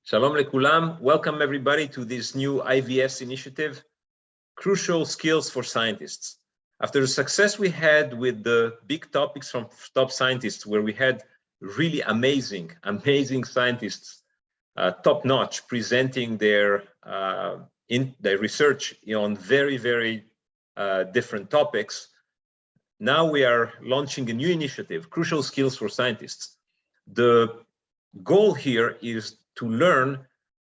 Shalom lekulam. Welcome everybody to this new IVS initiative, Crucial Skills for Scientists. After the success we had with the big topics from top scientists, where we had really amazing scientists, top-notch, presenting their research on very different topics, now we are launching a new initiative, Crucial Skills for Scientists. The goal here is to learn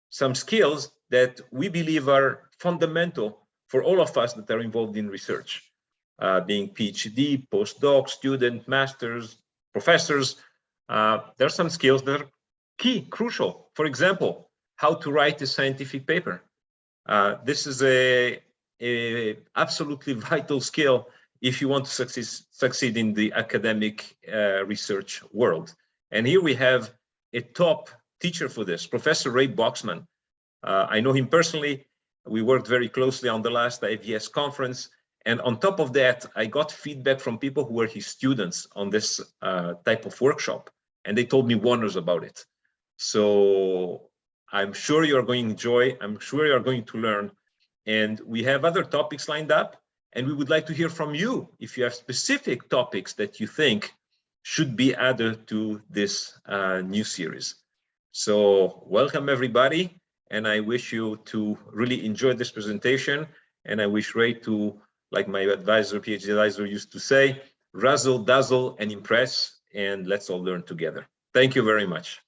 some skills that we believe are fundamental for all of us that are involved in research, being PhD, postdoc, student, masters, professors. There are some skills that are key, crucial. For example, how to write a scientific paper. This is a absolutely vital skill if you want to succeed in the academic research world. And here we have a top teacher for this, Professor Ray Boxman. I know him personally. We worked very closely on the last IVS conference. And on top of that, I got feedback from people who were his students on this type of workshop. And they told me wonders about it. So I'm sure you're going to enjoy. I'm sure you're going to learn. And we have other topics lined up. And we would like to hear from you if you have specific topics that you think should be added to this new series. So welcome everybody, and I wish you to really enjoy this presentation. And I wish Ray to, like my advisor, PhD advisor used to say, razzle, dazzle, and impress, and let's all learn together. Thank you very much.